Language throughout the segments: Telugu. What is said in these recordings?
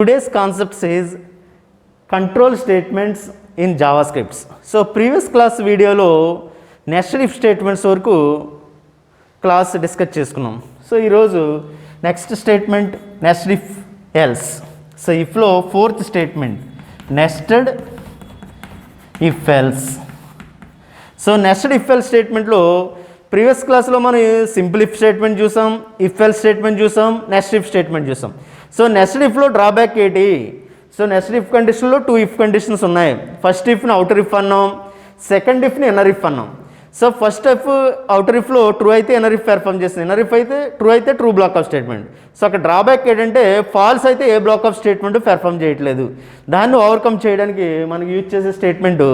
Today's concept is control statements in JavaScript. So previous class video lo nested if statements వరకు క్లాస్ డిస్కస్ చేసుకున్నాం. సో ఈరోజు next statement nested if else. So ఇఫ్లో fourth statement nested if else. So nested if else స్టేట్మెంట్లో ప్రీవియస్ క్లాస్లో మనం సింపుల్ ఇఫ్ స్టేట్మెంట్ చూసాం, ఇఫ్ ఎల్స్ స్టేట్మెంట్ చూసాం, నెస్టెడ్ ఇఫ్ స్టేట్మెంట్ చూసాం. సో నెస్టెడ్ ఇఫ్లో డ్రాబ్యాక్ ఏంటి? సో నెస్టెడ్ ఇఫ్ కండిషన్లో 2 ఇఫ్ కండిషన్స్ ఉన్నాయి. ఫస్ట్ ఇఫ్ని అవుటర్ ఇఫ్ అన్నాం, సెకండ్ ఇఫ్ని ఇన్నర్ ఇఫ్ అన్నాం. సో ఫస్ట్ ఇఫ్ అవుటర్ ఇఫ్లో ట్రూ అయితే ఇన్నర్ ఇఫ్ పెర్ఫామ్ చేస్తుంది, ఇన్నర్ ఇఫ్ అయితే true block of statement. So అక్కడ డ్రాబ్యాక్ ఏంటంటే ఫాల్స్ అయితే ఏ బ్లాక్ ఆఫ్ స్టేట్మెంట్ పెర్ఫామ్ చేయట్లేదు. దాన్ని ఓవర్కమ్ చేయడానికి మనకి యూజ్ చేసే స్టేట్మెంట్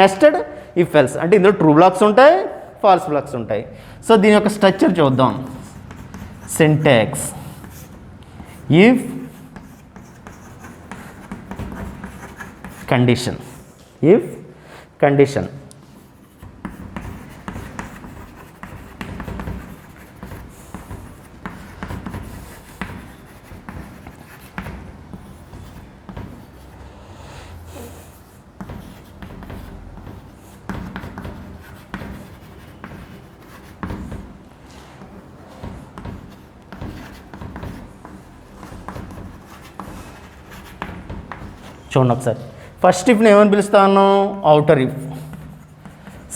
నెస్టెడ్ ఇఫ్ ఎల్స్. అంటే ఇందులో ట్రూ బ్లాక్స్ ఉంటాయి, ఫాల్స్ బ్లాక్స్ ఉంటాయి. సో దీని యొక్క స్ట్రక్చర్ చూద్దాం. Syntax if condition, if condition. చూడండి ఒకసారి. ఫస్ట్ ఇఫ్ని ఏమని పిలుస్తా ఉన్నాం? Outer if.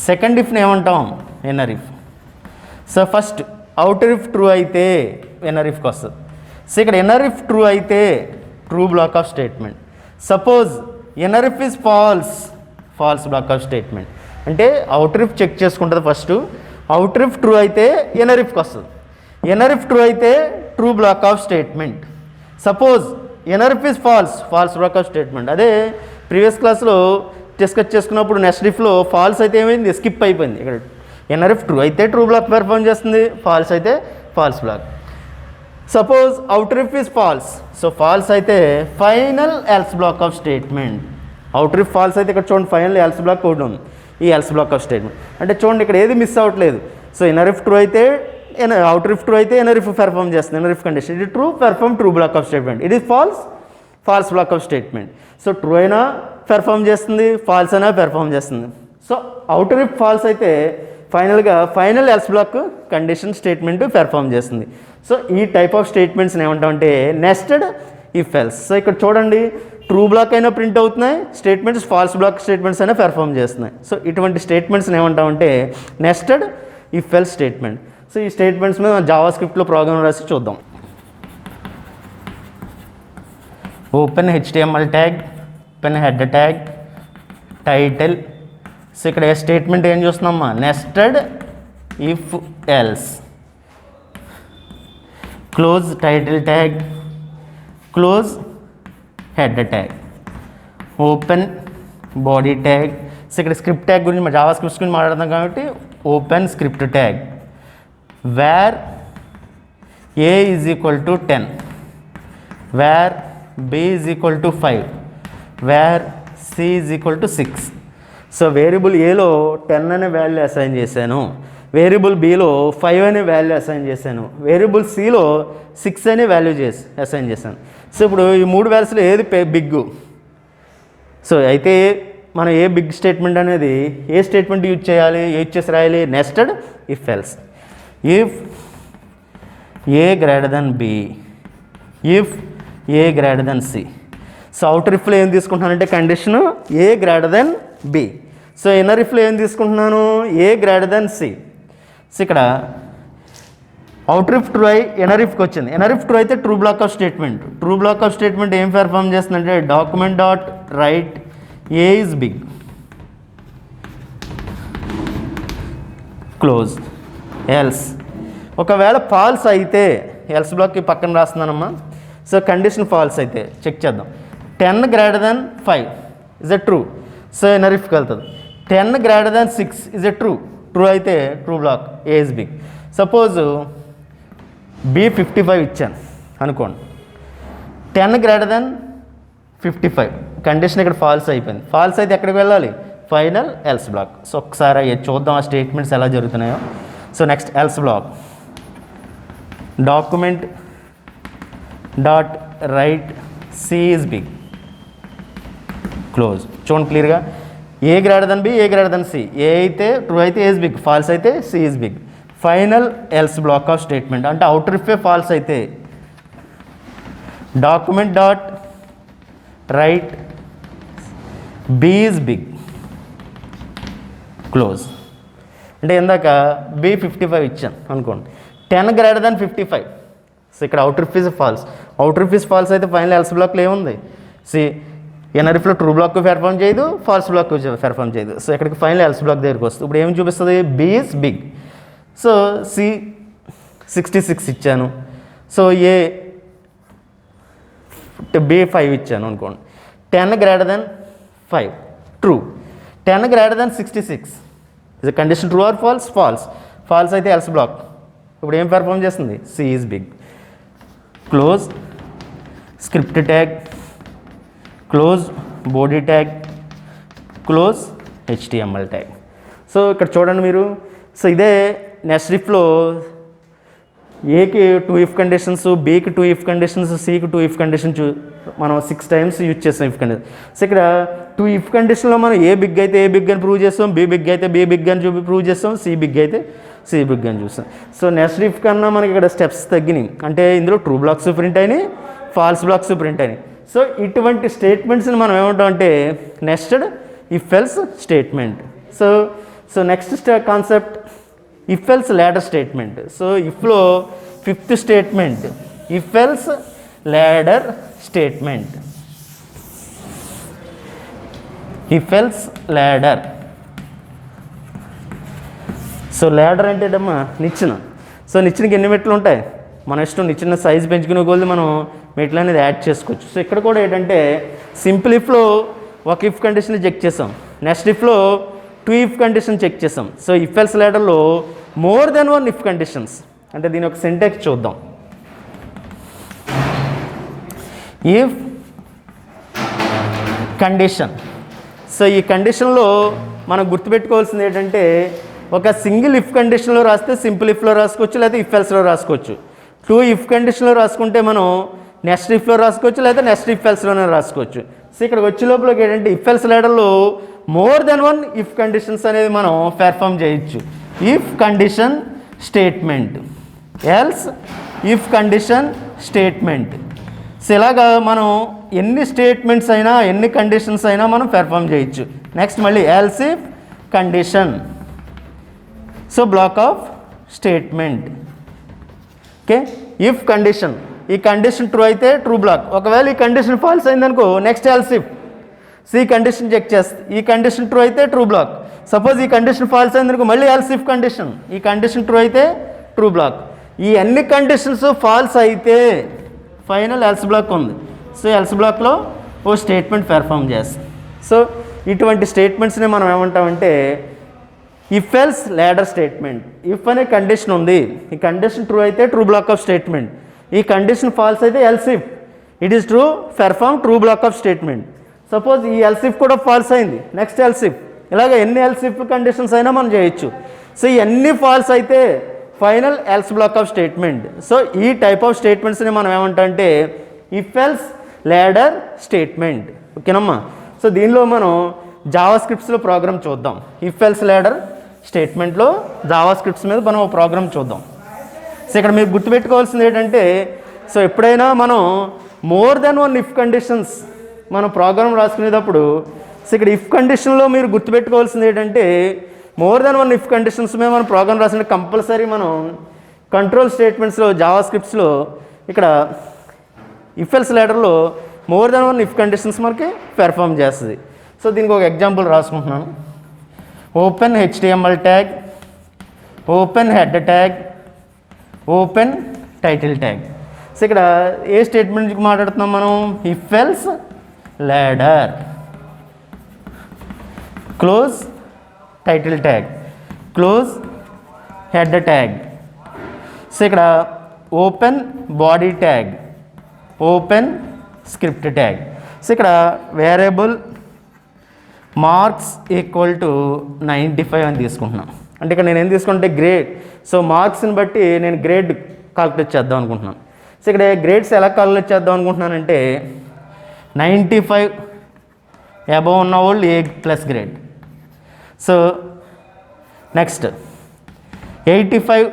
సెకండ్ ఇఫ్ని ఏమంటాం? Inner if. So first outer if true అయితే ఇన్నర్ ఇఫ్కి వస్తుంది. సో ఇక్కడ ఇన్నర్ ఇఫ్ ట్రూ అయితే true block of statement. Suppose inner if is falls block of statement. అంటే అవుటర్ ఇఫ్ చెక్ చేసుకుంటుంది ఫస్ట్. అవుటర్ ఇఫ్ ట్రూ అయితే ఇన్నర్ ఇఫ్కి వస్తుంది. ఇన్నర్ ఇఫ్ ట్రూ అయితే true block of statement. Suppose inner if is falls block of statement. అదే ప్రీవియస్ క్లాస్లో డిస్కస్ చేసుకున్నప్పుడు నెక్స్ట్ ఇఫ్లో ఫాల్స్ అయితే ఏమైంది? స్కిప్ అయిపోయింది. ఇక్కడ ఇన్నర్ ఇఫ్ ట్రూ అయితే ట్రూ బ్లాక్ పెర్ఫామ్ చేస్తుంది, ఫాల్స్ అయితే false block. Suppose outer if is false. So false అయితే final else block of statement. Outer if false అయితే ఇక్కడ చూడండి ఫైనల్ ఎల్స్ బ్లాక్ కోడ్ ఉంది, ఈ ఎల్స్ బ్లాక్ ఆఫ్ స్టేట్మెంట్. అంటే చూడండి ఇక్కడ ఏది మిస్ అవ్వట్లేదు. సో ఇన్నర్ ఇఫ్ ట్రూ అయితే అవుటర్ ఇఫ్ ట్రూ అయితే ఇన్నర్ ఇఫ్ పెర్ఫామ్ చేస్తుంది, ఇన్నర్ ఇఫ్ కండిషన్. ఇది true true block of statement. ఇది false block of statement. So true అయినా పెర్ఫామ్ చేస్తుంది, ఫాల్స్ అయినా పెర్ఫామ్ చేస్తుంది. సో అవుటర్ ఇఫ్ ఫాల్స్ అయితే final else block condition statement perform చేస్తుంది. సో ఈ టైప్ ఆఫ్ స్టేట్మెంట్స్ని ఏమంటామంటే నెస్టెడ్ ఇఫ్ ఎల్స్. సో ఇక్కడ చూడండి ట్రూ బ్లాక్ అయినా ప్రింట్ అవుతున్నాయి స్టేట్మెంట్స్, ఫాల్స్ బ్లాక్ స్టేట్మెంట్స్ అయినా పెర్ఫామ్ చేస్తున్నాయి. సో ఇటువంటి స్టేట్మెంట్స్ని ఏమంటామంటే nested if else statement. So ఈ స్టేట్మెంట్స్ మీద జావాస్క్రిప్ట్లో ప్రోగ్రామ్ రాసి చూద్దాం. Open HTML tag, open head tag, title. So ఇక్కడ ఏ స్టేట్మెంట్ ఏం చూస్తున్నామా? Nested if else. Close title tag, close head tag, open body tag. So ఇక్కడ స్క్రిప్ట్ ట్యాగ్ గురించి జావాస్క్రిప్ట్ గురించి మాట్లాడదాం కాబట్టి open script tag. Var A is equal to 10, var B is equal to 5, where C is equal to 6. So variable ఏలో 10 అనే వాల్యూ అసైన్ చేశాను, వేరియబుల్ బిలో 5 అనే వాల్యూ అసైన్ చేశాను, వేరియబుల్ సిలో 6 అనే వాల్యూ అసైన్ చేశాను. సో ఇప్పుడు ఈ 3 వాల్యూస్లో ఏది బిగ్? సో అయితే మనం ఏ బిగ్ స్టేట్మెంట్ అనేది ఏ స్టేట్మెంట్ యూజ్ చేసి రాయాలి? Nested if else. If A greater than B, if A greater than C. So outer ఇఫ్లో ఏం తీసుకుంటున్నానంటే condition A greater than B. So inner ఇఫ్లో ఏం తీసుకుంటున్నాను? A greater than C. So ఇక్కడ అవుటర్ ఇఫ్ ట్రూ అయి ఇన్నర్ ఇఫ్కి వచ్చింది. ఇన్నర్ ఇఫ్ ట్రూ అయితే true block of statement. True block of statement ఏం పెర్ఫామ్ చేస్తుందంటే document dot write A is big, close. Else ఒకవేళ ఫాల్స్ అయితే ఎల్స్ బ్లాక్కి పక్కన రాస్తున్నానమ్మా. సో కండిషన్ ఫాల్స్ అయితే చెక్ చేద్దాం. 10 greater than 5 is a true. So inner ఇఫ్కి వెళ్తుంది. 10 greater than 6 is a true అయితే true block A is big. Suppose B 55 ఇచ్చాను అనుకోండి, 10 గ్రేటర్ దెన్ 55 కండిషన్ ఇక్కడ ఫాల్స్ అయిపోయింది. ఫాల్స్ అయితే ఎక్కడికి వెళ్ళాలి? Final else black. సో ఒకసారి చూద్దాం ఆ స్టేట్మెంట్స్ ఎలా జరుగుతున్నాయో. So next else block. Document dot write C is big. Close. చూడండి క్లియర్గా, A greater than B, A greater than C. A అయితే ట్రూ అయితే ఏ ఇస్ బిగ్, ఫాల్స్ అయితే C is big. Final else block of statement అంటే అవుటర్ ఇఫ్ ఏ ఫాల్స్ అయితే document dot write B is big. Close. అంటే ఇందాక బి 55 ఇచ్చాను అనుకోండి, 10 గ్రేటర్ దెన్ 55. సో ఇక్కడ outer if is falls. Outer if is false అయితే ఫైనల్ ఎల్స్ బ్లాక్లో ఏముంది, సి ఇన్నర్ ఇఫ్లో ట్రూ బ్లాక్ పెర్ఫామ్ చేయదు, ఫాల్స్ బ్లాక్ పెర్ఫామ్ చేయదు. సో ఇక్కడికి ఫైనల్ ఎల్స్ బ్లాక్ దగ్గరికి వస్తుంది. ఇప్పుడు ఏం చూపిస్తుంది, B is big. So C 66 ఇచ్చాను, సో ఏ బి 5 ఇచ్చాను అనుకోండి, 10 greater than 5 true, 10 greater than 66 is condition true or false, false. False అయితే ఎల్స్ బ్లాక్. ఇప్పుడు ఏం పెర్ఫామ్ చేస్తుంది, C is big. Close script tag, close body tag, close HTML tag. So ఇక్కడ చూడండి మీరు, సో ఇదే నెక్స్ట్ ఇఫ్లో ఏకి 2 ఇఫ్ కండిషన్స్, బికి 2 ఇఫ్ కండిషన్స్, సికి 2 ఇఫ్ కండిషన్స్ మనం 6 టైమ్స్ యూజ్ చేస్తాం ఇఫ్ కండిషన్. సో ఇక్కడ 2 ఇఫ్ కండిషన్లో మనం ఏ బిగ్ అయితే ఏ బిగ్ అని ప్రూవ్ చేస్తాం, బి బిగ్ అయితే బి బిగ్ అని ప్రూవ్ చేస్తాం, సి బిగ్ అయితే సి బిగ్ అని చూస్తాం. సో నెక్స్ట్ ఇఫ్ కన్నా మనకి ఇక్కడ స్టెప్స్ తగ్గినాయి, అంటే ఇందులో ట్రూ బ్లాక్స్ ప్రింట్ అయినాయి, ఫాల్స్ బ్లాక్స్ ప్రింట్ అయినాయి. సో ఇటువంటి స్టేట్మెంట్స్ని మనం ఏమంటాం అంటే nested if else statement. So next concept if else ladder statement. So ఇఫ్లో 5th statement if else ladder statement. If else ladder. So ladder అంటే ఏదమ్మా, నిచ్చెన. సో నిచ్చెనకి ఎన్ని మెట్లు ఉంటాయి, మన ఇష్టం. నిచ్చెన సైజ్ పెంచుకునే కొద్దీ మనం మెట్లు అనేది యాడ్ చేసుకోవచ్చు. సో ఇక్కడ కూడా ఏంటంటే సింపుల్ ఇఫ్లో ఒక ఇఫ్ కండిషన్ చెక్ చేసాం, నెక్స్ట్ ఇఫ్లో 2 ఇఫ్ కండిషన్ చెక్ చేసాం. సో ఇఫ్ ఎల్స్ ల్యాడర్లో మోర్ దెన్ 1 ఇఫ్ కండిషన్స్. అంటే దీని ఒక సింటాక్స్ చూద్దాం. If condition. సో ఈ కండిషన్లో మనం గుర్తుపెట్టుకోవాల్సింది ఏంటంటే, ఒక సింగిల్ ఇఫ్ కండిషన్లో రాస్తే సింపుల్ ఇఫ్లో రాసుకోవచ్చు, లేకపోతే ఇఫ్ ఎల్స్లో రాసుకోవచ్చు. 2 ఇఫ్ కండిషన్లో రాసుకుంటే మనం నెక్స్ట్ ఇఫ్లో రాసుకోవచ్చు, లేదా నెక్స్ట్ ఇఫ్ ఎల్స్లోనే రాసుకోవచ్చు. సో ఇక్కడికి వచ్చే లోపలికి ఏంటంటే ఇఫ్ ఎల్స్ ల్యాడర్లో మోర్ దెన్ 1 ఇఫ్ కండిషన్స్ అనేది మనం పెర్ఫామ్ చేయొచ్చు. If condition statement, else if condition statement. So ఇలాగా మనం ఎన్ని స్టేట్మెంట్స్ అయినా ఎన్ని కండిషన్స్ అయినా మనం పెర్ఫామ్ చేయొచ్చు. నెక్స్ట్ మళ్ళీ else if condition. So block of statement. Okay, if condition, ఈ కండిషన్ ట్రూ అయితే ట్రూ బ్లాక్. ఒకవేళ ఈ కండిషన్ ఫాల్స్ అయిందనుకో, next else if. C condition check చేస్తే ఈ కండిషన్ ట్రూ అయితే ట్రూ బ్లాక్. సపోజ్ ఈ కండిషన్ ఫాల్స్ అయిందనుకో, మళ్ళీ ఎల్స్ ఇఫ్ కండిషన్. ఈ కండిషన్ ట్రూ అయితే ట్రూ బ్లాక్. ఈ అన్ని కండిషన్స్ ఫాల్స్ అయితే ఫైనల్ ఎల్స్ బ్లాక్ ఉంది. సో ఎల్స్ బ్లాక్లో ఓ స్టేట్మెంట్ పెర్ఫామ్ చేస్తుంది. సో ఇటువంటి స్టేట్మెంట్స్ని మనం ఏమంటామంటే if else ladder statement. If అనే కండిషన్ ఉంది, ఈ కండిషన్ ట్రూ అయితే ట్రూ బ్లాక్ ఆఫ్ స్టేట్మెంట్. ఈ కండిషన్ ఫాల్స్ అయితే else if. It is true, perform true block of statement. Suppose ఈ ఎల్స్ ఇఫ్ కూడా ఫాల్స్ అయింది, నెక్స్ట్ ఎల్స్ ఇఫ్. ఇలాగ ఎన్ని ఎల్స్ ఇఫ్ కండిషన్స్ అయినా మనం చేయొచ్చు. సో ఇవన్నీ ఫాల్స్ అయితే final else block of statement. So ఈ టైప్ ఆఫ్ స్టేట్మెంట్స్ని మనం ఏమంటామంటే ఇఫ్ ఎల్స్ ల్యాడర్ స్టేట్మెంట్. ఓకేనమ్మా. సో దీనిలో మనం జావా స్క్రిప్ట్స్లో ప్రోగ్రామ్ చూద్దాం. ఇఫ్ ఎల్స్ ల్యాడర్ స్టేట్మెంట్లో జావా స్క్రిప్ట్స్ మీద మనం ఒక ప్రోగ్రామ్ చూద్దాం. సో ఇక్కడ మీరు గుర్తుపెట్టుకోవాల్సింది ఏంటంటే, సో ఎప్పుడైనా మనం మోర్ దెన్ 1 ఇఫ్ కండిషన్స్ మనం ప్రోగ్రామ్ రాసుకునేటప్పుడు, సో ఇక్కడ ఇఫ్ కండిషన్లో మీరు గుర్తుపెట్టుకోవాల్సింది ఏంటంటే, మోర్ దెన్ 1 ఇఫ్ కండిషన్స్ మీద మనం ప్రోగ్రామ్ రాసిన కంపల్సరీ మనం కంట్రోల్ స్టేట్మెంట్స్లో జావా స్క్రిప్ట్స్లో ఇక్కడ ఇఫ్ ఎల్స్ ల్యాడర్లో మోర్ దెన్ 1 ఇఫ్ కండిషన్స్ మనకి పెర్ఫామ్ చేస్తుంది. సో దీనికి ఒక ఎగ్జాంపుల్ రాసుకుంటున్నాను. Open HTML tag, open head tag, open title tag. So ఇక్కడ ఏ స్టేట్మెంట్ గురించి మాట్లాడుతున్నాం మనం, if else ladder. Close title tag, close head tag. So ఇక్కడ open body tag, open script tag. So ఇక్కడ వేరియబుల్ మార్క్స్ ఈక్వల్ టు 95 అని తీసుకుంటున్నాను. అంటే ఇక్కడ నేను ఏం తీసుకుంటే గ్రేడ్. సో మార్క్స్ని బట్టి నేను గ్రేడ్ కాల్కులేట్ చేద్దాం అనుకుంటున్నాను. సో ఇక్కడ గ్రేడ్స్ ఎలా కాల్కులేట్ చేద్దాం అనుకుంటున్నానంటే, 95 అబవ్ ఉన్న వాళ్ళు A plus grade. So next 85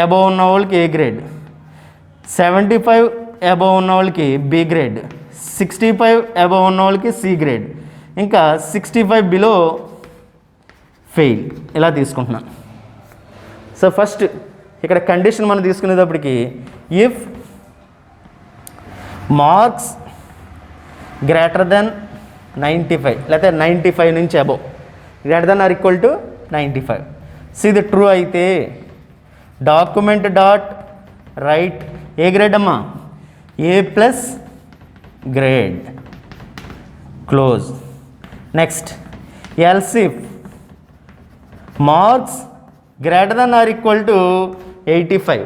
above ఉన్న వాళ్ళకి ఏ గ్రేడ్, 75 అబవ్ ఉన్న వాళ్ళకి బి గ్రేడ్, 65 అబవ్ ఉన్న వాళ్ళకి సి గ్రేడ్, ఇంకా 65 బిలో ఫెయిల్. ఇలా తీసుకుంటున్నాను. సో ఫస్ట్ ఇక్కడ కండిషన్ మనం తీసుకునేటప్పటికి ఇఫ్ మార్క్స్ గ్రేటర్ దెన్ 95 లేకపోతే 95 నుంచి above greater than or equal to 95. So ఇది ట్రూ అయితే document dot write A grade అమ్మా, A plus grade, close. Next else if marks greater than or equal to 85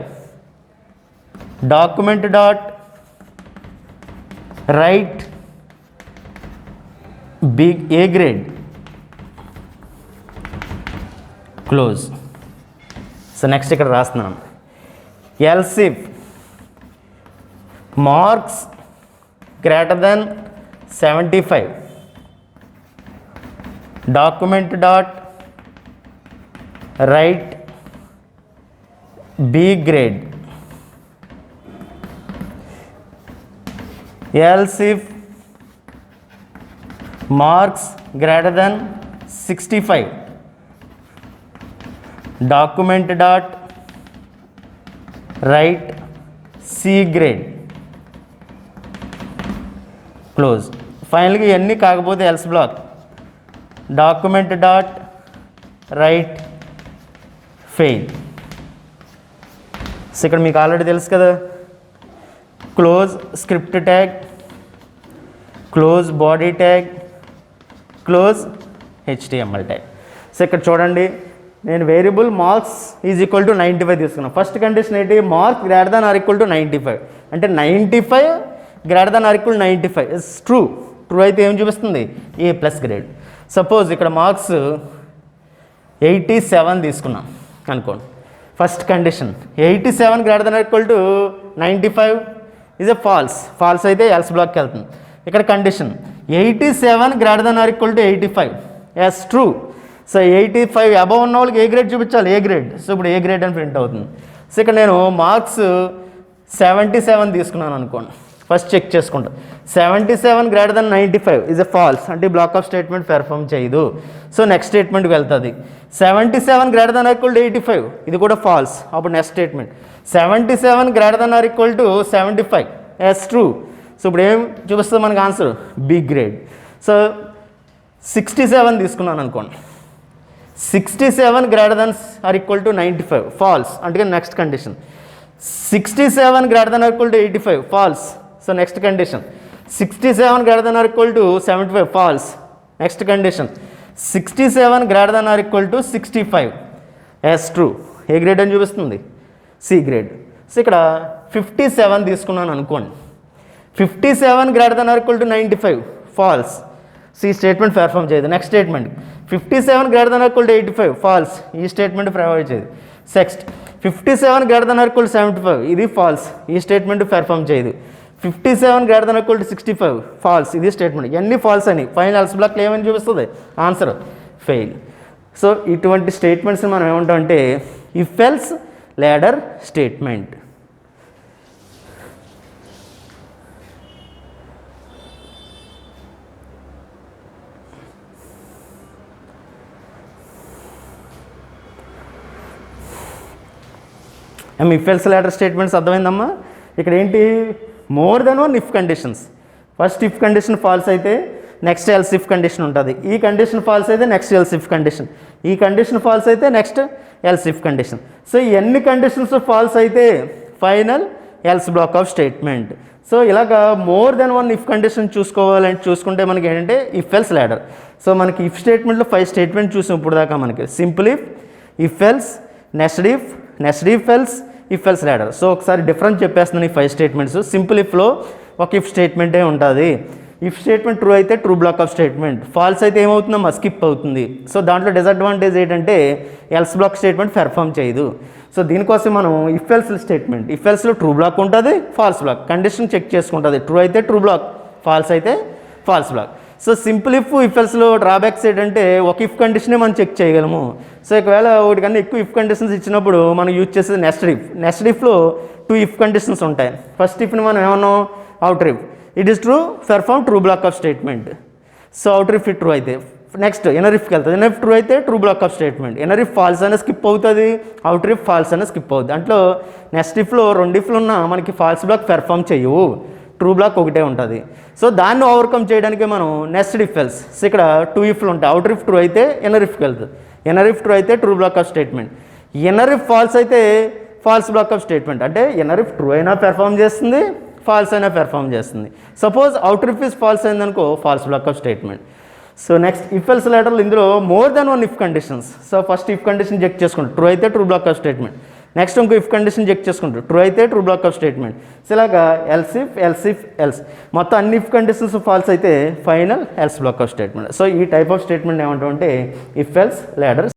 document dot write big A grade, close. So next ఇక్కడ రాస్తున్నాను else if marks greater than 75 document dot write B grade, else if marks greater then 65 document dot write C grade, close. ఫైనల్గా ఇవన్నీ కాకపోతే else block document dot write fail. So ఇక్కడ మీకు ఆల్రెడీ తెలుసు కదా, close script tag, close body tag, close HTML tag. So ఇక్కడ చూడండి, నేను variable marks is equal to 95 తీసుకున్నాను. ఫస్ట్ కండిషన్ ఏంటి, marks greater than or equal to 95 అంటే 95 greater than or equal 95 is true. True అయితే ఏం చూపిస్తుంది, ఏ ప్లస్ గ్రేడ్. సపోజ్ ఇక్కడ మార్క్స్ 87 తీసుకున్నాం అనుకోండి. First condition 87 greater than or equal to 95 is a false. False అయితే ఎల్స్ బ్లాక్కి వెళ్తుంది. ఇక్కడ condition 87 greater than or equal to 85 is true. సో 85 అబవ్ ఉన్న వాళ్ళకి ఏ గ్రేడ్ చూపించాలి, ఏ గ్రేడ్. సో ఇప్పుడు ఏ గ్రేడ్ అని ప్రింట్ అవుతుంది. సో ఇక్కడ నేను మార్క్స్ 77 తీసుకున్నాను అనుకోండి. ఫస్ట్ చెక్ చేసుకుంటా, 77 greater than 95 is a false అంటే బ్లాక్ ఆఫ్ స్టేట్మెంట్ పెర్ఫామ్ చేయదు. సో నెక్స్ట్ స్టేట్మెంట్కి వెళ్తుంది. 77 greater than or equal to 85 ఇది కూడా ఫాల్స్. అప్పుడు next statement 77 greater than or equal to 75 is true. So ఇప్పుడు ఏం చూపిస్తుంది మనకు ఆన్సర్, బి గ్రేడ్. సో 67 తీసుకున్నాను అనుకోండి. 67 greater than or equal to 95 false అంటే next condition. 67 greater than or equal to 85 false. So next condition 67 greater than or equal to 75 false. Next condition 67 greater than or equal to 65 is true. A grade అని చూపిస్తుంది, సి గ్రేడ్. సో ఇక్కడ 57 తీసుకున్నాను అనుకోండి. 57 greater than or equal to 95 false. So ఈ స్టేట్మెంట్ పెర్ఫామ్ చేయదు. Next statement 57 greater than or equal to 85 false. ఈ స్టేట్మెంట్ ప్రొవైడ్ చేయదు. Next 57 greater than or equal to 75 ఇది ఫాల్స్. ఈ స్టేట్మెంట్ పెర్ఫామ్ చేయదు. 57 greater than or equal to 65 false. ఇది స్టేట్మెంట్. ఇవన్నీ ఫాల్స్ అని ఫైనల్ ఎల్స్ బ్లాక్లో ఏమని చూపిస్తుంది, ఆన్సర్ ఫెయిల్. సో ఇటువంటి స్టేట్మెంట్స్ని మనం ఏమంటామంటే if else ladder statement. If else ladder statements అర్థమైందమ్మా. ఇక్కడ ఏంటి, more than one if conditions. First if condition false అయితే నెక్స్ట్ ఎల్స్ ఇఫ్ కండిషన్ ఉంటుంది. ఈ కండిషన్ ఫాల్స్ అయితే నెక్స్ట్ ఎల్స్ ఇఫ్ కండిషన్. ఈ కండిషన్ ఫాల్స్ అయితే next else if condition. So ఎన్ని కండిషన్స్ ఫాల్స్ అయితే final else block of statement. So ఇలాగా more than one if condition చూసుకుంటే మనకి ఏంటంటే ఇఫ్ ఎల్స్ లాడర్. సో మనకి ఇఫ్ స్టేట్మెంట్లో 5 స్టేట్మెంట్ చూసాం ఇప్పుడు దాకా. మనకి simple if else, nested if else, if else ladder. So ఒకసారి డిఫరెన్స్ చెప్పేస్తున్నాను ఈ 5 స్టేట్మెంట్స్. సింపుల్ ఇఫ్లో ఒక ఇఫ్ స్టేట్మెంటే ఉంటుంది. ఇఫ్ స్టేట్మెంట్ ట్రూ అయితే true block of statement, false అయితే ఏమవుతుందమ్మా, స్కిప్ అవుతుంది. సో దాంట్లో డిసడ్వాంటేజ్ ఏంటంటే ఎల్స్ బ్లాక్ స్టేట్మెంట్ పెర్ఫామ్ చేయదు. సో దీనికోసం మనం ఇఫ్ ఎల్స్ స్టేట్మెంట్, ఇఫ్ ఎల్స్లో ట్రూ బ్లాక్ ఉంటుంది, ఫాల్స్ బ్లాక్ కండిషన్ చెక్ చేసుకుంటుంది. ట్రూ అయితే ట్రూ బ్లాక్, ఫాల్స్ అయితే false block. So simple if ఎల్స్లో డ్రాబ్యాక్స్ ఏంటంటే ఒక ఇఫ్ కండిషనే మనం చెక్ చేయగలము. సో ఒకవేళ ఒకటి కన్నా ఎక్కువ ఇఫ్ కండిషన్స్ ఇచ్చినప్పుడు మనం యూజ్ చేసేది నెస్టెడ్ ఇఫ్లో 2 ఇఫ్ కండిషన్స్ ఉంటాయి. ఫస్ట్ ఇఫ్ని మనం ఏమన్నాం, outer if it is true perform true block of statement. So outer if true అయితే నెక్స్ట్ ఇన్నర్ ఇఫ్కి వెళ్తుంది. ఇన్నర్ ఇఫ్ ట్రూ అయితే true block of statement. Inner if false అనే స్కిప్ అవుతుంది, అవుటర్ ఇఫ్ ఫాల్స్ అనే స్కిప్ అవుతుంది. దాంట్లో నెక్స్ట్ ఇఫ్లో 2 ఇఫ్లు ఉన్నా మనకి ఫాల్స్ బ్లాక్ పెర్ఫామ్ చేయవు, ట్రూ బ్లాక్ ఒకటే ఉంటుంది. సో దాన్ని ఓవర్కమ్ చేయడానికి మనం నెస్టెడ్ ఇఫ్ ఎల్స్. సో ఇక్కడ 2 ఇఫ్లు ఉంటాయి. అవుటర్ ఇఫ్ ట్రూ అయితే ఇన్నర్ ఇఫ్కి వెళ్తుంది. ఇన్నర్ ఇఫ్ ట్రూ అయితే true block of statement. Inner if false అయితే ఫాల్స్ బ్లాక్ ఆఫ్ స్టేట్మెంట్. అంటే ఇన్నర్ ఇఫ్ ట్రూ అయినా పెర్ఫామ్ చేస్తుంది, ఫాల్స్ అయినా పెర్ఫామ్ చేస్తుంది. Suppose outer if is false అయిందనుకో false block of statement. So next if else లెటర్లు ఇందులో more than 1 if conditions. So first if condition check చేసుకుంటాం, ట్రూ అయితే true block of statement. Next ఇంకో ఇఫ్ కండిషన్ చెక్ చేసుకుంటాం, ట్రూ అయితే true block of statement. So ఇలాగా ఎల్స్ మొత్తం అన్ని ఇఫ్ కండిషన్స్ ఫాల్స్ అయితే final else block of statement. So ఈ టైప్ ఆఫ్ స్టేట్మెంట్ ఏమంటామంటే ఇఫ్ ఎల్స్ లెటర్స్.